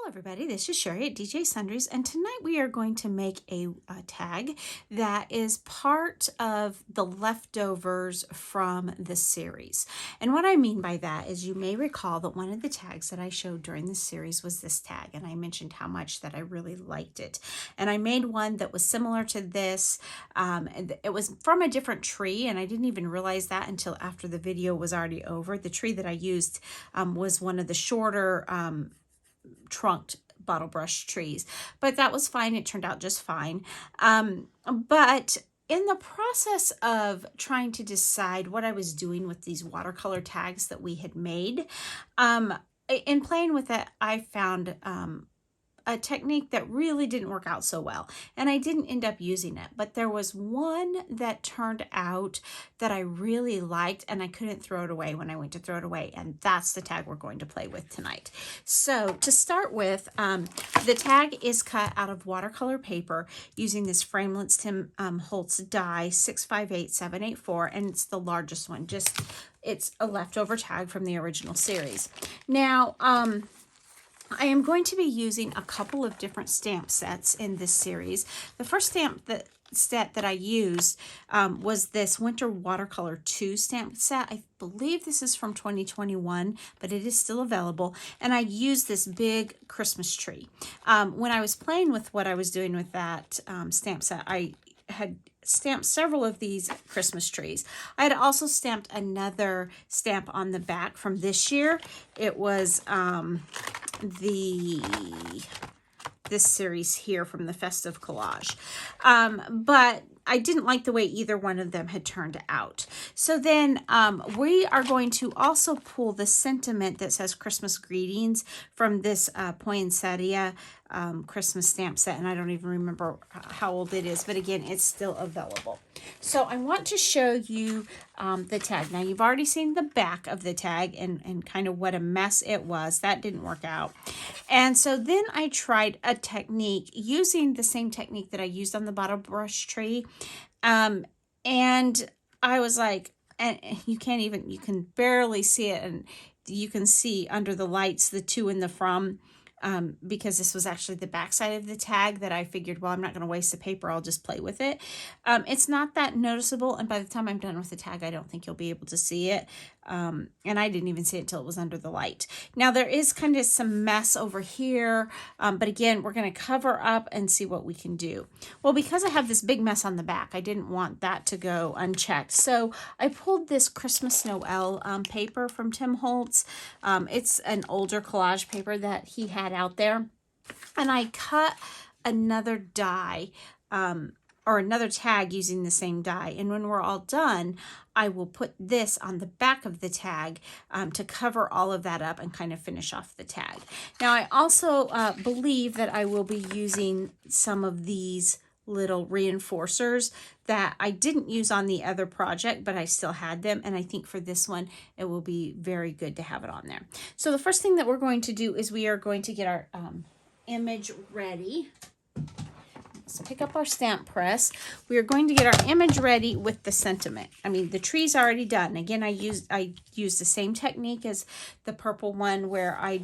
Hello everybody, this is Cheri at DJ Sundries, and tonight we are going to make a tag that is part of the leftovers from the series. And what I mean by that is you may recall that one of the tags that I showed during the series was this tag, and I mentioned how much that I really liked it. And I made one that was similar to this. It was from a different tree, and I didn't even realize that until after the video was already over. The tree that I used was one of the shorter trunked bottle brush trees, but that was fine. It turned out just fine. But in the process of trying to decide what I was doing with these watercolor tags that we had made, in playing with it, I found a technique that really didn't work out so well, and I didn't end up using it, but there was one that turned out that I really liked, and I couldn't throw it away when I went to throw it away, and that's the tag we're going to play with tonight. So to start with, the tag is cut out of watercolor paper using this framelits Tim Holtz die 658784, and it's the largest one. It's a leftover tag from the original series. Now, I am going to be using a couple of different stamp sets in this series. The first set that I used was this Winter Watercolor 2 stamp set. I believe this is from 2021, but it is still available. And I used this big Christmas tree. When I was playing with what I was doing with that stamp set, I had stamped several of these Christmas trees. I had also stamped another stamp on the back from this year. It was this series here from the Festive Collage. But I didn't like the way either one of them had turned out. So then we are going to also pull the sentiment that says Christmas greetings from this poinsettia Christmas stamp set, and I don't even remember how old it is, but again, it's still available. So I want to show you the tag. Now, you've already seen the back of the tag and kind of what a mess it was. That didn't work out. And so then I tried a technique using the same technique that I used on the bottle brush tree. And I was like, and you can barely see it, and you can see under the lights the to and the from. Because this was actually the back side of the tag that I figured, well, I'm not going to waste the paper. I'll just play with it. It's not that noticeable. And by the time I'm done with the tag, I don't think you'll be able to see it. And I didn't even see it until it was under the light. Now, there is kind of some mess over here. But again, we're going to cover up and see what we can do. Well, because I have this big mess on the back, I didn't want that to go unchecked. So I pulled this Christmas Noel paper from Tim Holtz. It's an older collage paper that he had out there, and I cut another die or another tag using the same die, and when we're all done, I will put this on the back of the tag to cover all of that up and kind of finish off the tag. Now, I also believe that I will be using some of these little reinforcers that I didn't use on the other project, but I still had them, and I think for this one it will be very good to have it on there. So the first thing that we're going to do is we are going to get our image ready. Let's pick up our stamp press. We are going to get our image ready with the sentiment. I mean, the tree's already done. Again, I used the same technique as the purple one where I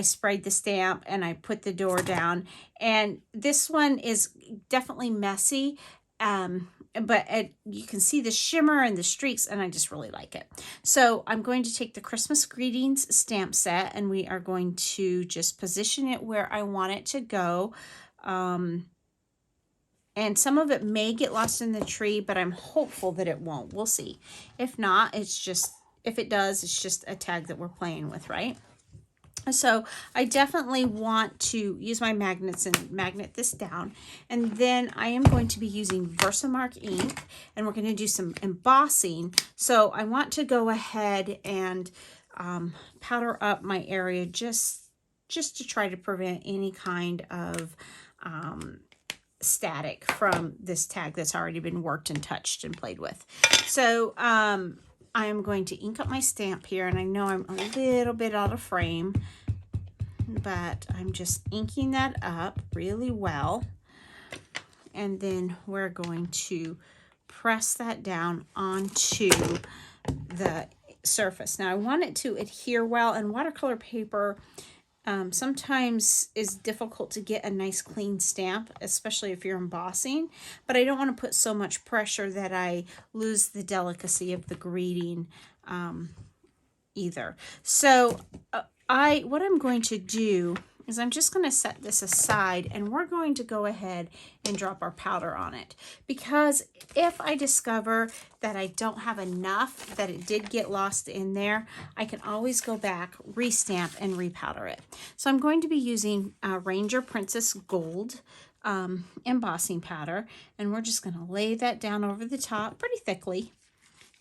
sprayed the stamp and I put the door down. And this one is definitely messy, but you can see the shimmer and the streaks, and I just really like it. So I'm going to take the Christmas Greetings stamp set, and we are going to just position it where I want it to go. And some of it may get lost in the tree, but I'm hopeful that it won't. We'll see. If not, if it does, it's just a tag that we're playing with, right? So I definitely want to use my magnets and magnet this down. And then I am going to be using Versamark ink, and we're going to do some embossing. So I want to go ahead and powder up my area just to try to prevent any kind of static from this tag that's already been worked and touched and played with. So I am going to ink up my stamp here, and I know I'm a little bit out of frame, but I'm just inking that up really well, and then we're going to press that down onto the surface. Now I want it to adhere well, and watercolor paper sometimes is difficult to get a nice clean stamp, especially if you're embossing, but I don't want to put so much pressure that I lose the delicacy of the greeting either. So what I'm going to do is I'm just going to set this aside, and we're going to go ahead and drop our powder on it, because if I discover that I don't have enough, that it did get lost in there, I can always go back, restamp, and repowder it. So I'm going to be using Ranger Princess Gold embossing powder, and we're just going to lay that down over the top pretty thickly,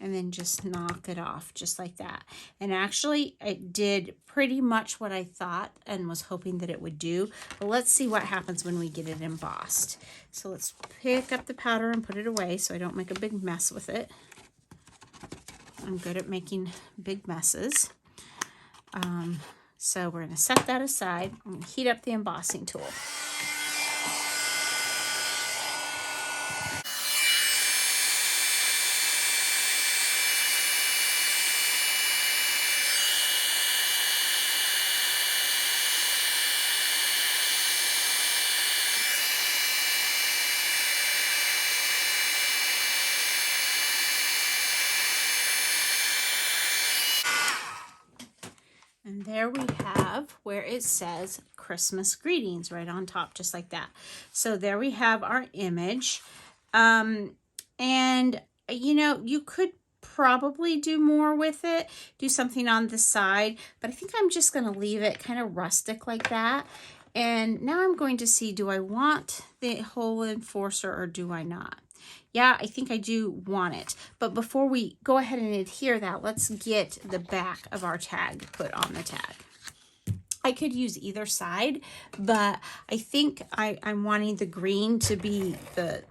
and then just knock it off just like that. And actually it did pretty much what I thought and was hoping that it would do. But let's see what happens when we get it embossed. So let's pick up the powder and put it away so I don't make a big mess with it. I'm good at making big messes. So we're going to set that aside. I'm going to heat up the embossing tool. And there we have where it says Christmas greetings right on top, just like that. So there we have our image. And, you know, you could probably do more with it, do something on the side, but I think I'm just going to leave it kind of rustic like that. And now I'm going to see, do I want the hole enforcer or do I not? Yeah, I think I do want it. But before we go ahead and adhere that, let's get the back of our tag put on the tag. I could use either side, but I think I'm wanting the green to be the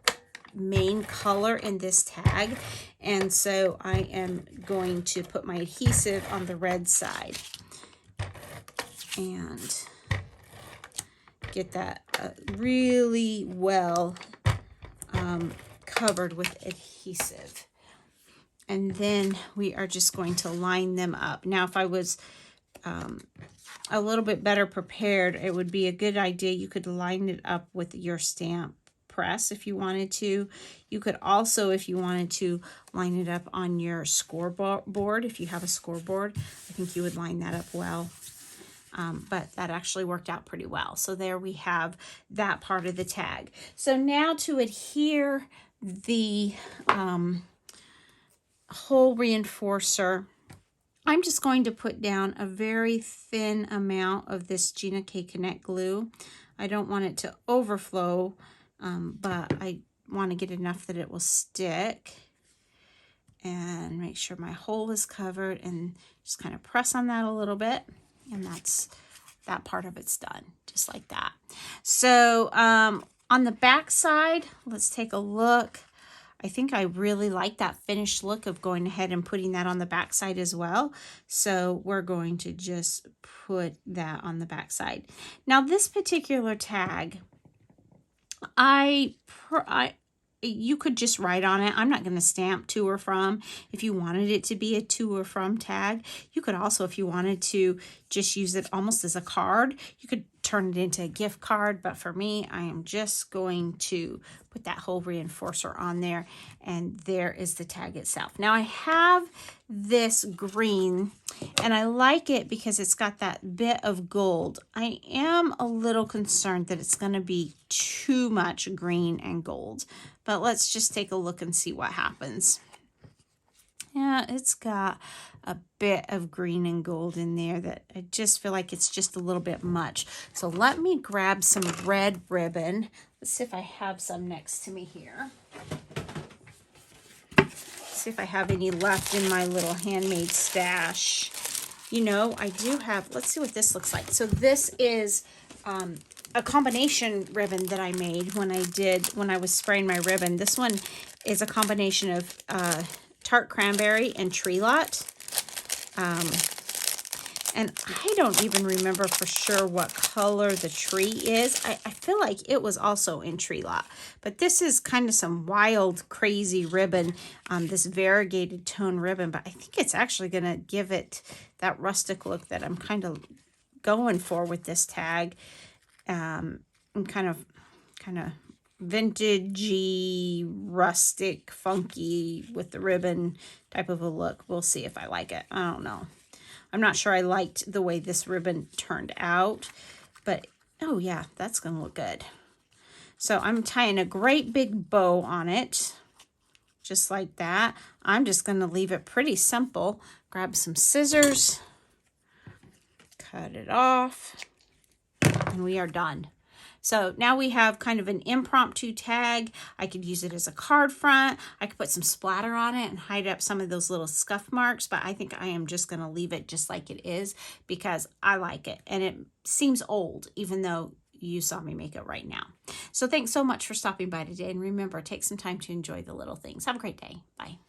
main color in this tag. And so I am going to put my adhesive on the red side and get that really well covered with adhesive. And then we are just going to line them up. Now, if I was a little bit better prepared, it would be a good idea. You could line it up with your stamp press if you wanted to. You could also, if you wanted to, line it up on your scoreboard. If you have a scoreboard, I think you would line that up well. But that actually worked out pretty well. So there we have that part of the tag. So now to adhere the hole reinforcer, I'm just going to put down a very thin amount of this Gina K Connect glue. I don't want it to overflow, but I want to get enough that it will stick. And make sure my hole is covered and just kind of press on that a little bit. And that's that part of it's done, just like that. So on the back side, let's take a look. I think I really like that finished look of going ahead and putting that on the back side as well. So we're going to just put that on the back side. Now this particular tag, you could just write on it. I'm not going to stamp to or from. If you wanted it to be a to or from tag, you could also, if you wanted to just use it almost as a card, you could turn it into a gift card. But for me, I am just going to put that hole reinforcer on there, and there is the tag itself. Now I have this green, and I like it because it's got that bit of gold. I am a little concerned that it's going to be too much green and gold, but let's just take a look and see what happens. Yeah, it's got a bit of green and gold in there that I just feel like it's just a little bit much. So let me grab some red ribbon. Let's see if I have some next to me here. See if I have any left in my little handmade stash. You know, I do have, let's see what this looks like. So this is a combination ribbon that I made when I was spraying my ribbon. This one is a combination of tart cranberry and tree lot. And I don't even remember for sure what color the tree is. I feel like it was also in tree lot. But this is kind of some wild, crazy ribbon, this variegated tone ribbon. But I think it's actually going to give it that rustic look that I'm kind of going for with this tag. And kind of vintagey, rustic, funky with the ribbon type of a look. We'll see if I like it. I don't know. I'm not sure I liked the way this ribbon turned out, but oh yeah, that's going to look good. So I'm tying a great big bow on it, just like that. I'm just going to leave it pretty simple. Grab some scissors, cut it off, and we are done. So now we have kind of an impromptu tag. I could use it as a card front. I could put some splatter on it and hide up some of those little scuff marks, but I think I am just going to leave it just like it is because I like it. And it seems old, even though you saw me make it right now. So thanks so much for stopping by today. And remember, take some time to enjoy the little things. Have a great day. Bye.